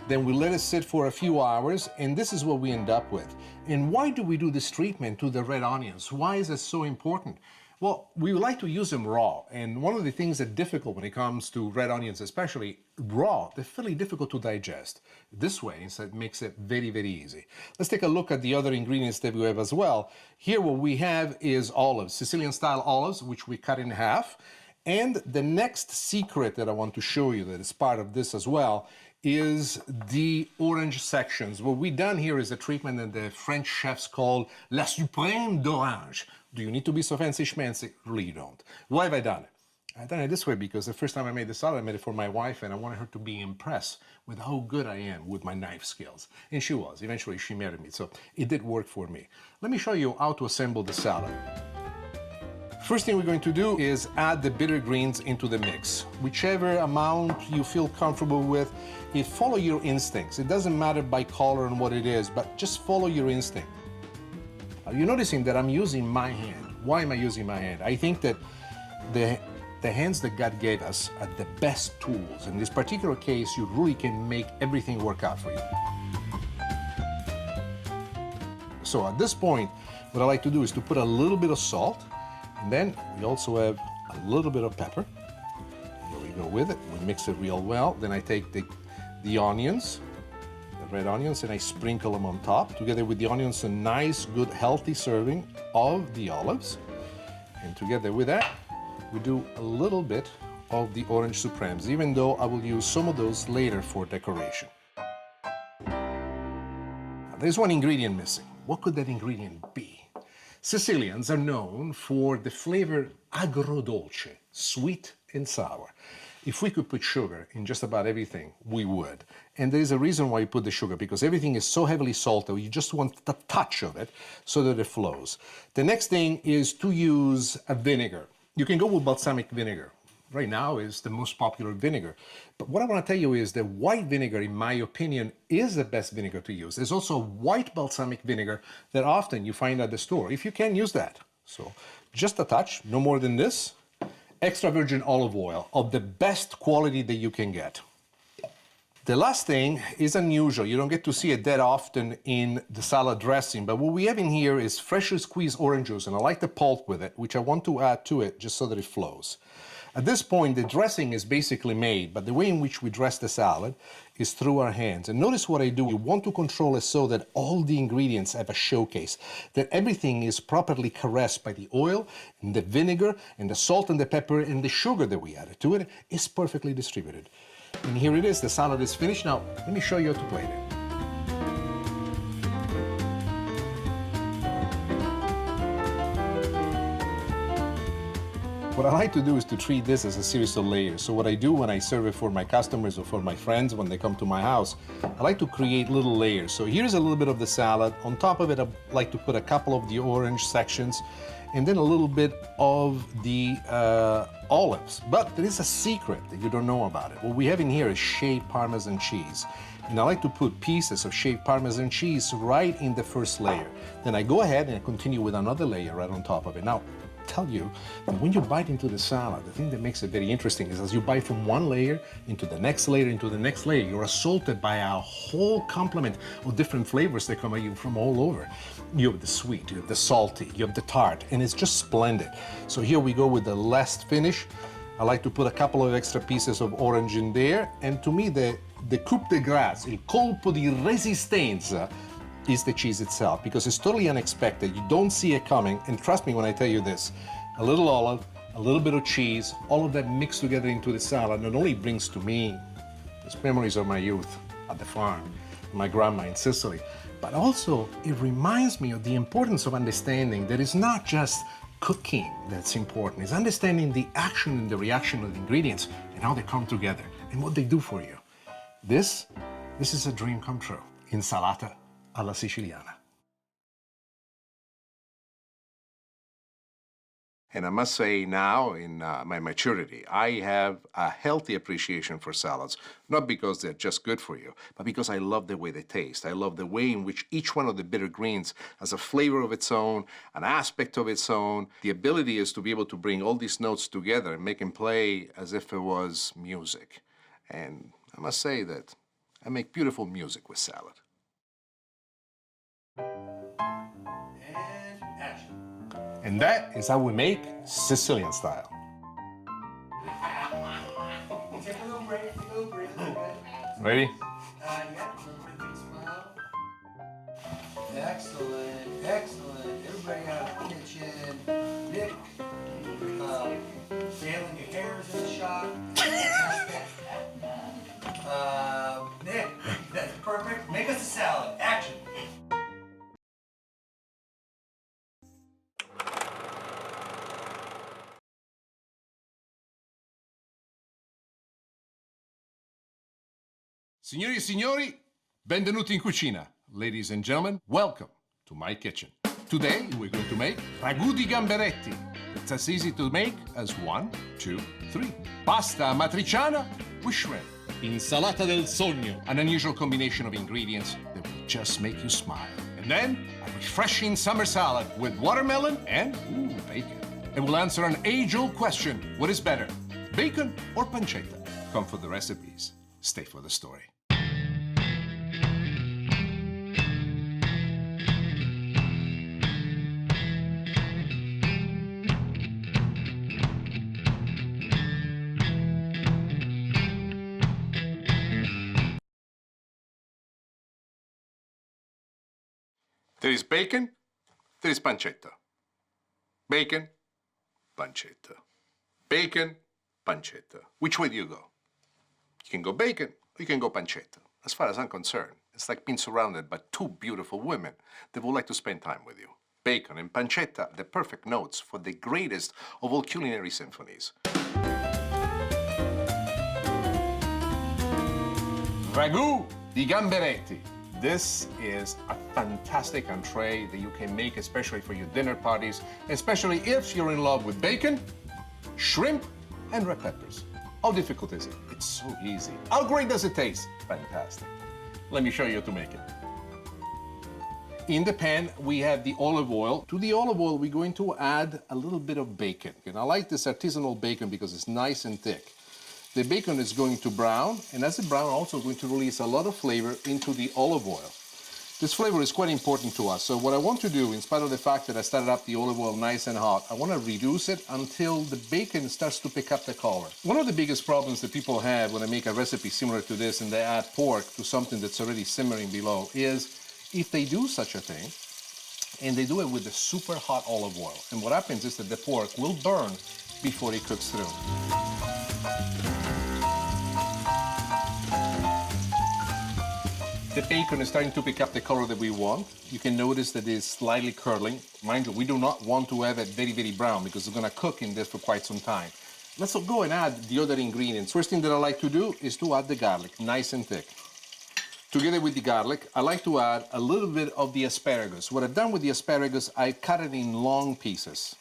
Then we let it sit for a few hours, and this is what we end up with. And why do we do this treatment to the red onions? Why is it so important? Well, we like to use them raw, and one of the things that's difficult when it comes to red onions, especially raw, they're fairly difficult to digest. This way, instead, makes it very, very easy. Let's take a look at the other ingredients that we have as well. Here, what we have is olives, Sicilian-style olives, which we cut in half. And the next secret that I want to show you that is part of this as well is the orange sections. What we've done here is a treatment that the French chefs call la suprême d'orange. Do you need to be so fancy schmancy? Really, you don't. Why have I done it? I've done it this way because the first time I made the salad, I made it for my wife and I wanted her to be impressed with how good I am with my knife skills. And she was. Eventually, she married me, so it did work for me. Let me show you how to assemble the salad. First thing we're going to do is add the bitter greens into the mix. Whichever amount you feel comfortable with, follow your instincts. It doesn't matter by color and what it is, but just follow your instinct. You're noticing that I'm using my hand. Why am I using my hand? I think that the hands that God gave us are the best tools. In this particular case, you really can make everything work out for you. So at this point, what I like to do is to put a little bit of salt, and then we also have a little bit of pepper. Here we go with it. We mix it real well. Then I take the onions, the red onions, and I sprinkle them on top. Together with the onions, a nice, good, healthy serving of the olives. And together with that, we do a little bit of the orange supremes, even though I will use some of those later for decoration. Now, there's one ingredient missing. What could that ingredient be? Sicilians are known for the flavor agrodolce, sweet and sour. If we could put sugar in just about everything, we would. And there is a reason why you put the sugar, because everything is so heavily salted, you just want the touch of it so that it flows. The next thing is to use a vinegar. You can go with balsamic vinegar. Right now is the most popular vinegar. But what I want to tell you is that white vinegar, in my opinion, is the best vinegar to use. There's also white balsamic vinegar that often you find at the store, if you can use that. So just a touch, no more than this. Extra virgin olive oil of the best quality that you can get. The last thing is unusual. You don't get to see it that often in the salad dressing, but what we have in here is freshly squeezed orange juice, and I like the pulp with it, which I want to add to it just so that it flows. At this point, the dressing is basically made, but the way in which we dress the salad is through our hands. And notice what I do. You want to control it so that all the ingredients have a showcase, that everything is properly caressed by the oil and the vinegar and the salt and the pepper and the sugar that we added to it is perfectly distributed. And here it is, the salad is finished. Now, let me show you how to plate it. What I like to do is to treat this as a series of layers. So what I do when I serve it for my customers or for my friends when they come to my house, I like to create little layers. So here's a little bit of the salad. On top of it, I like to put a couple of the orange sections and then a little bit of the olives. But there is a secret that you don't know about it. What we have in here is shaved Parmesan cheese. And I like to put pieces of shaved Parmesan cheese right in the first layer. Then I go ahead and I continue with another layer right on top of it. Now, tell you that when you bite into the salad, the thing that makes it very interesting is as you bite from one layer into the next layer into the next layer, you're assaulted by a whole complement of different flavors that come at you from all over. You have the sweet, you have the salty, you have the tart, and it's just splendid. So here we go with the last finish. I like to put a couple of extra pieces of orange in there, and to me the coup de grâce, il colpo di resistenza, is the cheese itself, because it's totally unexpected. You don't see it coming, and trust me when I tell you this, a little olive, a little bit of cheese, all of that mixed together into the salad not only brings to me these memories of my youth at the farm, my grandma in Sicily, but also it reminds me of the importance of understanding that it's not just cooking that's important, it's understanding the action and the reaction of the ingredients and how they come together and what they do for you. This is a dream come true. Insalata alla siciliana. And I must say now, in my maturity, I have a healthy appreciation for salads, not because they're just good for you, but because I love the way they taste. I love the way in which each one of the bitter greens has a flavor of its own, an aspect of its own. The ability is to be able to bring all these notes together and make them play as if it was music. And I must say that I make beautiful music with salad. And that is how we make Sicilian style. Take a little break, Ready? Yeah, perfect smile. Excellent, excellent. Everybody out of the kitchen. Nick, failing your hair is in the shot. Nick, that's perfect. Make us a salad. Action. Signori e signori, benvenuti in cucina. Ladies and gentlemen, welcome to my kitchen. Today we're going to make ragù di gamberetti. It's as easy to make as 1, 2, 3. Pasta amatriciana with shrimp. Insalata del sogno, an unusual combination of ingredients that will just make you smile. And then a refreshing summer salad with watermelon and bacon. And we'll answer an age-old question: what is better, bacon or pancetta? Come for the recipes. Stay for the story. There is bacon, there is pancetta. Bacon, pancetta. Bacon, pancetta. Which way do you go? You can go bacon, or you can go pancetta. As far as I'm concerned, it's like being surrounded by two beautiful women that would like to spend time with you. Bacon and pancetta, the perfect notes for the greatest of all culinary symphonies. Ragù di gamberetti. This is a fantastic entree that you can make especially for your dinner parties, especially if you're in love with bacon, shrimp, and red peppers. How difficult is it? It's so easy. How great does it taste? Fantastic. Let me show you how to make it. In the pan, we have the olive oil. To the olive oil, we're going to add a little bit of bacon. And I like this artisanal bacon because it's nice and thick. The bacon is going to brown, and as it browns, also going to release a lot of flavor into the olive oil. This flavor is quite important to us, so what I want to do, in spite of the fact that I started up the olive oil nice and hot, I want to reduce it until the bacon starts to pick up the color. One of the biggest problems that people have when they make a recipe similar to this and they add pork to something that's already simmering below is if they do such a thing, and they do it with the super hot olive oil. And what happens is that the pork will burn before it cooks through. The bacon is starting to pick up the color that we want. You can notice that it's slightly curling. Mind you, we do not want to have it very, very brown because it's going to cook in this for quite some time. Let's go and add the other ingredients. First thing that I like to do is to add the garlic, nice and thick. Together with the garlic, I like to add a little bit of the asparagus. What I've done with the asparagus, I cut it in long pieces.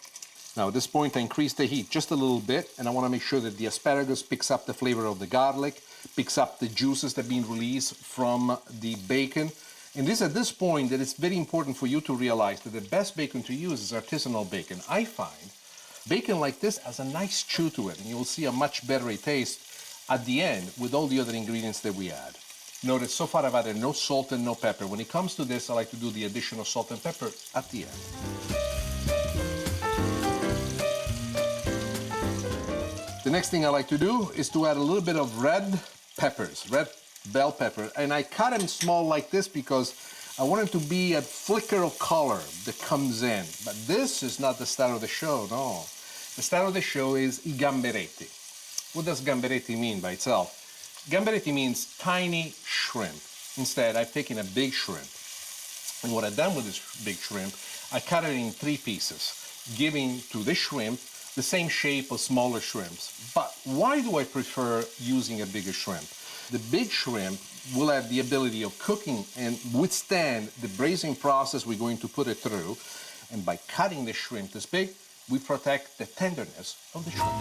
Now at this point, I increase the heat just a little bit, and I want to make sure that the asparagus picks up the flavor of the garlic, picks up the juices that are being released from the bacon. And this at this point that it's very important for you to realize that the best bacon to use is artisanal bacon. I find Bacon like this has a nice chew to it, and you will see a much better taste at the end with all the other ingredients that we add. Notice so far I've added no salt and no pepper. When it comes to this, I like to do the addition of salt and pepper at the end. The next thing I like to do is to add a little bit of red peppers, red bell pepper, and I cut them small like this because I want it to be a flicker of color that comes in. But this is not the star of the show, no. The star of the show is I gamberetti. What does gamberetti mean by itself? Gamberetti means tiny shrimp. Instead, I've taken a big shrimp. And what I've done with this big shrimp, I cut it in 3 pieces, giving to the shrimp the same shape of smaller shrimps. But why do I prefer using a bigger shrimp? The big shrimp will have the ability of cooking and withstand the braising process we're going to put it through. And by cutting the shrimp this big, we protect the tenderness of the shrimp.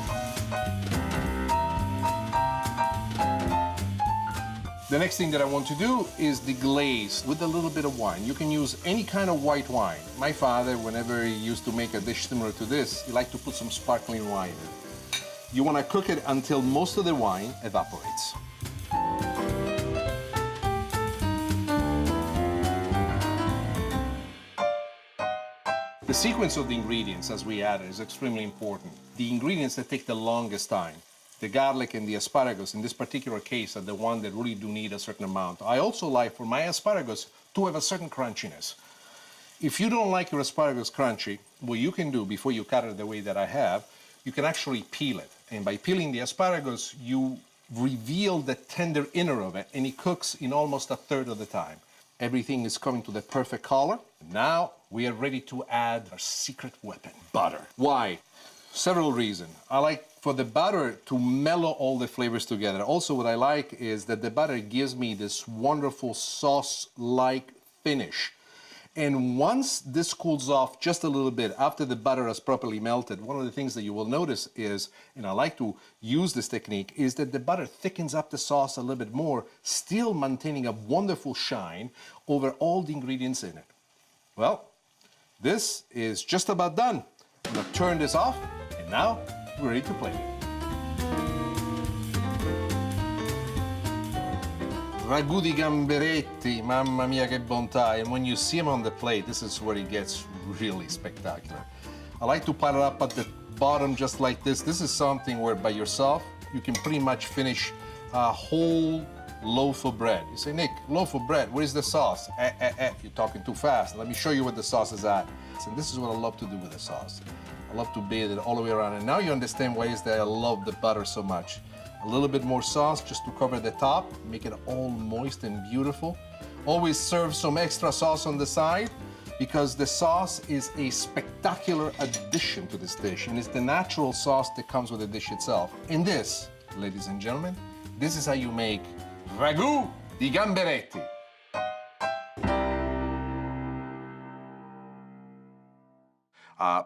The next thing that I want to do is the glaze with a little bit of wine. You can use any kind of white wine. My father, whenever he used to make a dish similar to this, he liked to put some sparkling wine in it. You want to cook it until most of the wine evaporates. The sequence of the ingredients as we add it is extremely important. The ingredients that take the longest time, the garlic and the asparagus in this particular case are the ones that really do need a certain amount. I also like for my asparagus to have a certain crunchiness. If you don't like your asparagus crunchy, what you can do before you cut it the way that I have, you can actually peel it. And by peeling the asparagus, you reveal the tender inner of it, and it cooks in almost a third of the time. Everything is coming to the perfect color. Now we are ready to add our secret weapon, butter. Why? Several reasons. I like for the butter to mellow all the flavors together. Also, what I like is that the butter gives me this wonderful sauce-like finish. And once this cools off just a little bit, after the butter has properly melted, one of the things that you will notice is, and I like to use this technique, is that the butter thickens up the sauce a little bit more, still maintaining a wonderful shine over all the ingredients in it. Well, this is just about done. I'm gonna turn this off, and now we're ready to plate it. Ragù di gamberetti, mamma mia che bontà. And when you see them on the plate, this is where it gets really spectacular. I like to pile it up at the bottom just like this. This is something where by yourself, you can pretty much finish a whole loaf of bread. You say, Nick, loaf of bread, where's the sauce? You're talking too fast. Let me show you what the sauce is at. And this is what I love to do with the sauce. I love to bathe it all the way around. And now you understand why is that I love the butter so much. A little bit more sauce just to cover the top, make it all moist and beautiful. Always serve some extra sauce on the side because the sauce is a spectacular addition to this dish, and it's the natural sauce that comes with the dish itself. And this, ladies and gentlemen, this is how you make ragù di gamberetti.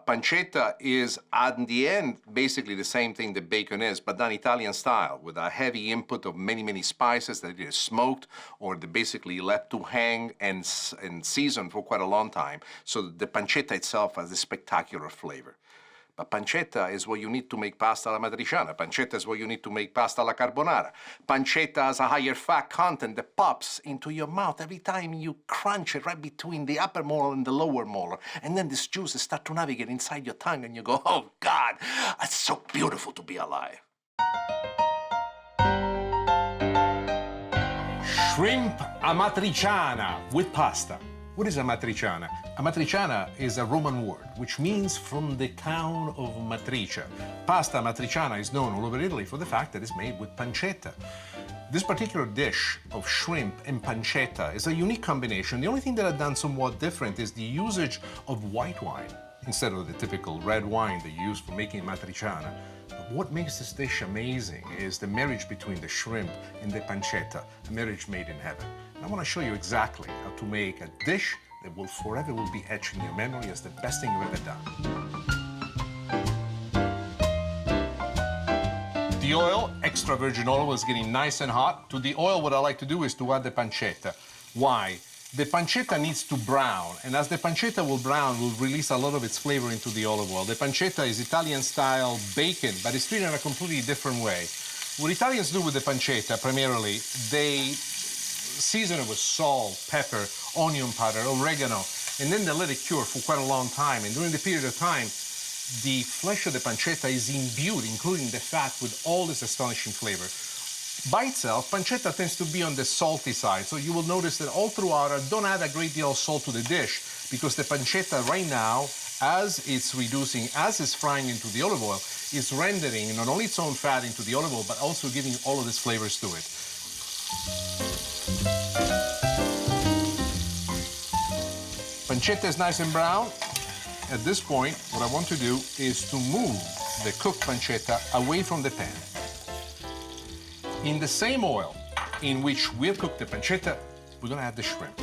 Pancetta is, at the end, basically the same thing that bacon is, but done Italian style, with a heavy input of many, many spices that are smoked or they basically left to hang and season for quite a long time. So the pancetta itself has a spectacular flavor. But pancetta is what you need to make pasta alla matriciana. Pancetta is what you need to make pasta alla carbonara. Pancetta has a higher fat content that pops into your mouth every time you crunch it right between the upper molar and the lower molar. And then these juices start to navigate inside your tongue and you go, oh God, it's so beautiful to be alive. Shrimp amatriciana with pasta. What is a matriciana? A matriciana is a Roman word, which means from the town of Matricia. Pasta matriciana is known all over Italy for the fact that it's made with pancetta. This particular dish of shrimp and pancetta is a unique combination. The only thing that I've done somewhat different is the usage of white wine instead of the typical red wine that you use for making matriciana. But what makes this dish amazing is the marriage between the shrimp and the pancetta, a marriage made in heaven. And I want to show you exactly how to make a dish that will forever be etched in your memory as the best thing you've ever done. The oil, extra virgin olive, is getting nice and hot. To the oil, what I like to do is to add the pancetta. Why? the pancetta needs to brown, and as the pancetta will brown, will release a lot of its flavor into the olive oil. The pancetta is Italian-style bacon, but it's treated in a completely different way. What Italians do with the pancetta, primarily, they season it with salt, pepper, onion powder, oregano, and then they let it cure for quite a long time. And during the period of time, the flesh of the pancetta is imbued, including the fat, with all this astonishing flavor. By itself, pancetta tends to be on the salty side, so you will notice that all throughout I don't add a great deal of salt to the dish, because the pancetta right now, as it's reducing, as it's frying into the olive oil, is rendering not only its own fat into the olive oil, but also giving all of its flavors to it. Pancetta is nice and brown. At this point, what I want to do is to move the cooked pancetta away from the pan. In the same oil in which we have cooked the pancetta, we're going to add the shrimp.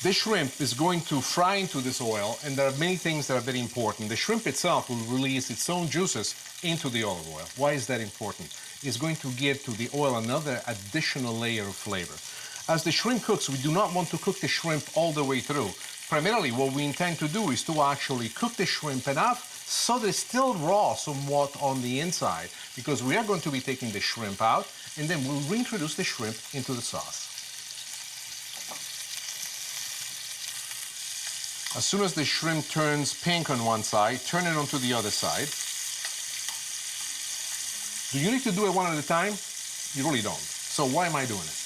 The shrimp is going to fry into this oil, and there are many things that are very important. The shrimp itself will release its own juices into the olive oil. Why is that important? It's going to give to the oil another additional layer of flavor. As the shrimp cooks, we do not want to cook the shrimp all the way through. Primarily, what we intend to do is to actually cook the shrimp enough so that it's still raw somewhat on the inside, because we are going to be taking the shrimp out, and then we'll reintroduce the shrimp into the sauce. As soon as the shrimp turns pink on one side, turn it onto the other side. Do you need to do it one at a time? You really don't. So why am I doing it?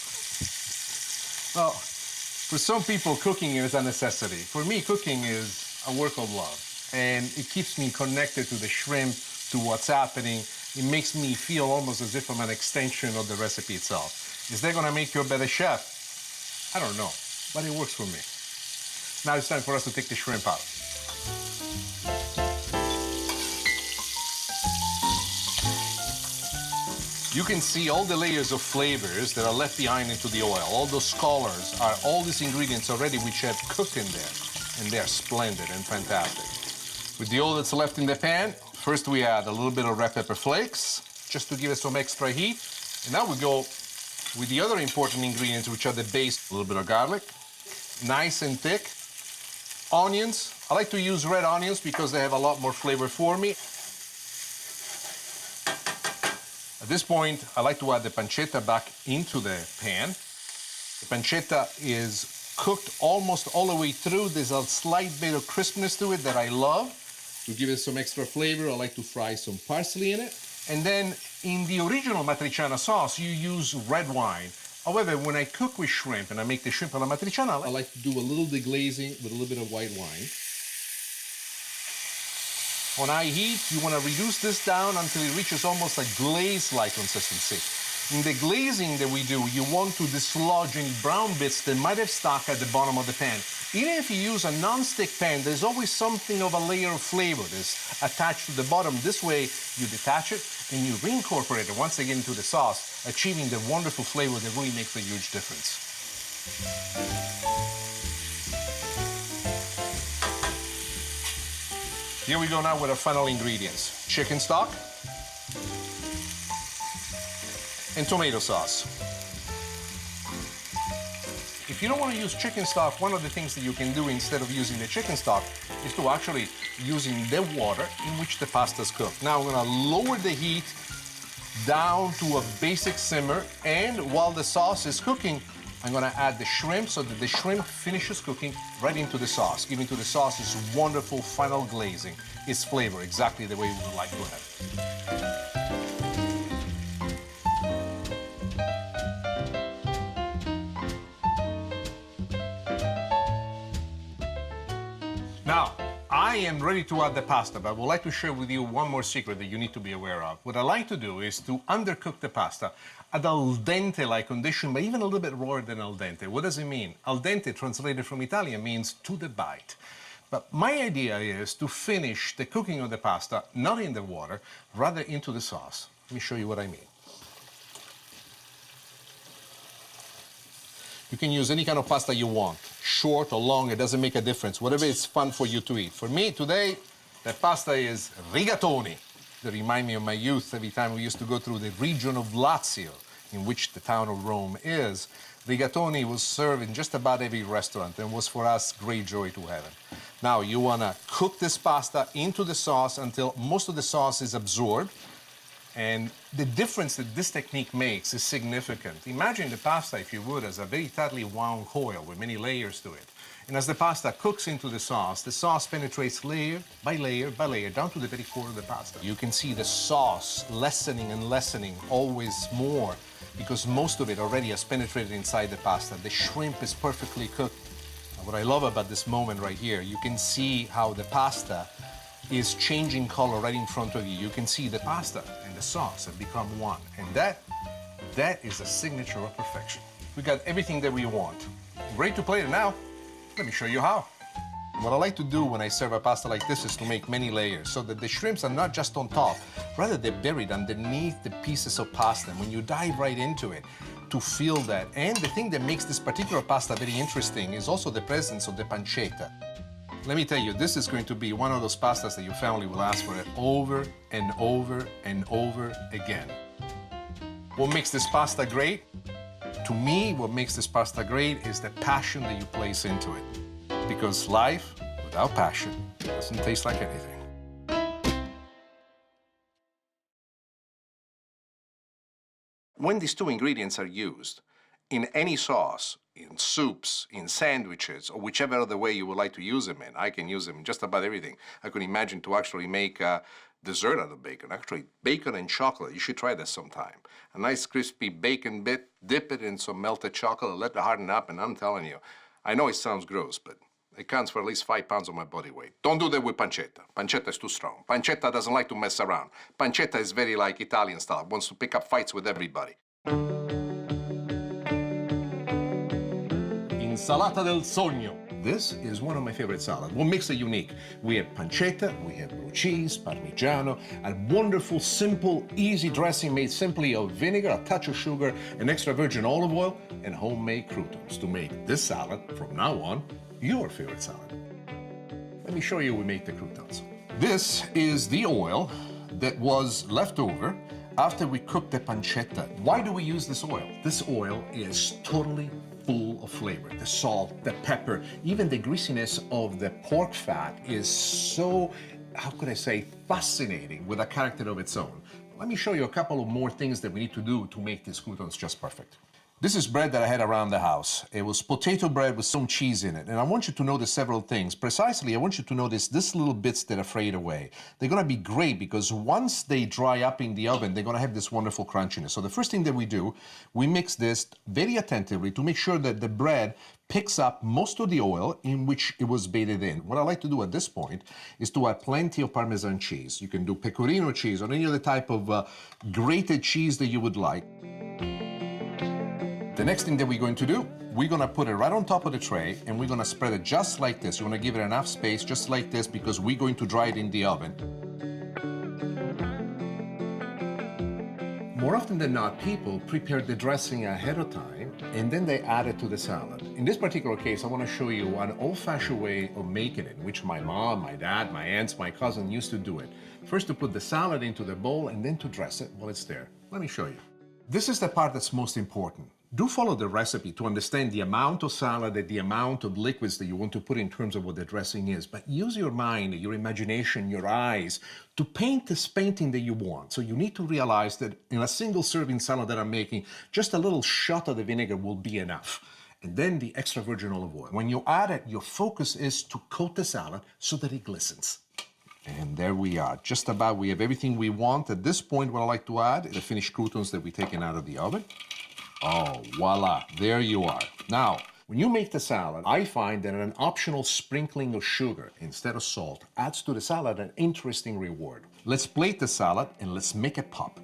Well, for some people, cooking is a necessity. For me, cooking is a work of love. And it keeps me connected to the shrimp, to what's happening. It makes me feel almost as if I'm an extension of the recipe itself. Is that going to make you a better chef? I don't know, but it works for me. Now it's time for us to take the shrimp out. You can see all the layers of flavors that are left behind into the oil. All those scholars are all these ingredients already which have cooked in there, and they are splendid and fantastic. With the oil that's left in the pan, first we add a little bit of red pepper flakes, just to give it some extra heat. And now we go with the other important ingredients, which are the base. A little bit of garlic, nice and thick. Onions. I like to use red onions because they have a lot more flavor for me. At this point, I like to add the pancetta back into the pan. The pancetta is cooked almost all the way through. There's a slight bit of crispness to it that I love. To give it some extra flavor, I like to fry some parsley in it. And then in the original matriciana sauce, you use red wine. However, when I cook with shrimp and I make the shrimp alla matriciana, I like to do a little deglazing with a little bit of white wine. On high heat, you want to reduce this down until it reaches almost a glaze-like consistency. In the glazing that we do, you want to dislodge any brown bits that might have stuck at the bottom of the pan. Even if you use a non-stick pan, there's always something of a layer of flavor that's attached to the bottom. This way, you detach it and you reincorporate it once again into the sauce, achieving the wonderful flavor that really makes a huge difference. Here we go now with our final ingredients. Chicken stock and tomato sauce. If you don't want to use chicken stock, one of the things that you can do instead of using the chicken stock is to actually using the water in which the pasta is cooked. Now I'm going to lower the heat down to a basic simmer, and while the sauce is cooking, I'm going to add the shrimp so that the shrimp finishes cooking right into the sauce, giving to the sauce this wonderful final glazing, its flavor exactly the way we would like to have it. Now, I am ready to add the pasta, but I would like to share with you one more secret that you need to be aware of. What I like to do is to undercook the pasta at al dente-like condition, but even a little bit rawer than al dente. What does it mean? Al dente, translated from Italian, means to the bite. But my idea is to finish the cooking of the pasta not in the water, rather into the sauce. Let me show you what I mean. You can use any kind of pasta you want, short or long, it doesn't make a difference, whatever is fun for you to eat. For me today, the pasta is rigatoni. They remind me of my youth every time we used to go through the region of Lazio in which the town of Rome is, rigatoni was served in just about every restaurant and was for us great joy to have it. Now you want to cook this pasta into the sauce until most of the sauce is absorbed. And the difference that this technique makes is significant. Imagine the pasta, if you would, as a very tightly wound coil with many layers to it. And as the pasta cooks into the sauce penetrates layer by layer by layer down to the very core of the pasta. You can see the sauce lessening and lessening always more because most of it already has penetrated inside the pasta. The shrimp is perfectly cooked. And what I love about this moment right here, you can see how the pasta is changing color right in front of you. You can see the pasta and the sauce have become one. And that is a signature of perfection. We got everything that we want. Ready to plate it now. Let me show you how. What I like to do when I serve a pasta like this is to make many layers so that the shrimps are not just on top, rather they're buried underneath the pieces of pasta. And when you dive right into it, to feel that. And the thing that makes this particular pasta very interesting is also the presence of the pancetta. Let me tell you, this is going to be one of those pastas that your family will ask for it over and over and over again. What makes this pasta great? To me, what makes this pasta great is the passion that you place into it. Because life without passion doesn't taste like anything. When these two ingredients are used in any sauce, in soups, in sandwiches, or whichever other way you would like to use them in. I can use them in just about everything. I could imagine to actually make a dessert out of bacon. Actually, bacon and chocolate. You should try this sometime. A nice crispy bacon bit, dip it in some melted chocolate, let it harden up, and I'm telling you, I know it sounds gross, but it counts for at least 5 pounds of my body weight. Don't do that with pancetta. Pancetta is too strong. Pancetta doesn't like to mess around. Pancetta is very like Italian style, wants to pick up fights with everybody. Insalata del sogno. This is one of my favorite salads. What makes it unique? We have pancetta, we have blue cheese, parmigiano, a wonderful, simple, easy dressing made simply of vinegar, a touch of sugar, and extra virgin olive oil, and homemade croutons to make this salad, from now on, your favorite salad. Let me show you how we make the croutons. This is the oil that was left over after we cooked the pancetta. Why do we use this oil? This oil is totally full of flavor. The salt, the pepper, even the greasiness of the pork fat is so, how could I say, fascinating with a character of its own. Let me show you a couple of more things that we need to do to make these croutons just perfect. This is bread that I had around the house. It was potato bread with some cheese in it. And I want you to notice several things. Precisely, I want you to notice these little bits that are frayed away. They're gonna be great because once they dry up in the oven, they're gonna have this wonderful crunchiness. So the first thing that we do, we mix this very attentively to make sure that the bread picks up most of the oil in which it was bathed in. What I like to do at this point is to add plenty of Parmesan cheese. You can do pecorino cheese or any other type of grated cheese that you would like. The next thing that we're going to do, we're going to put it right on top of the tray and we're going to spread it just like this. You want to give it enough space just like this because we're going to dry it in the oven. More often than not, people prepare the dressing ahead of time and then they add it to the salad. In this particular case, I want to show you an old-fashioned way of making it, in which my mom, my dad, my aunts, my cousin used to do it. First to put the salad into the bowl and then to dress it while it's there. Let me show you. This is the part that's most important. Do follow the recipe to understand the amount of salad and the amount of liquids that you want to put in terms of what the dressing is. But use your mind, your imagination, your eyes to paint this painting that you want. So you need to realize that in a single serving salad that I'm making, just a little shot of the vinegar will be enough. And then the extra virgin olive oil. When you add it, your focus is to coat the salad so that it glistens. And there we are. Just about, we have everything we want. At this point, what I like to add is the finished croutons that we've taken out of the oven. Oh, voila, there you are. Now, when you make the salad, I find that an optional sprinkling of sugar instead of salt adds to the salad an interesting reward. Let's plate the salad and let's make it pop.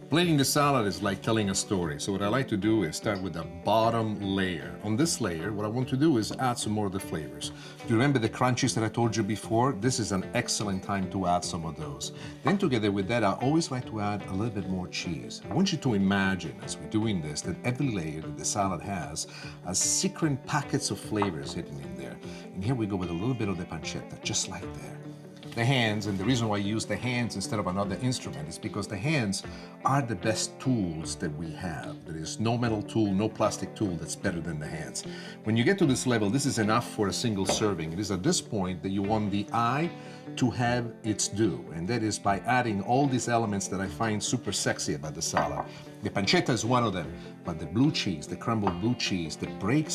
Plating the salad is like telling a story. So what I like to do is start with the bottom layer. On this layer, what I want to do is add some more of the flavors. Do you remember the crunchies that I told you before? This is an excellent time to add some of those. Then together with that, I always like to add a little bit more cheese. I want you to imagine, as we're doing this, that every layer that the salad has secret packets of flavors hidden in there. And here we go with a little bit of the pancetta, just like there. the hands, and the reason why I use the hands instead of another instrument is because the hands are the best tools that we have. There is no metal tool, no plastic tool that's better than the hands. When you get to this level, this is enough for a single serving. It is at this point that you want the eye to have its due, and that is by adding all these elements that I find super sexy about the salad. The pancetta is one of them, but the blue cheese, the crumbled blue cheese, that breaks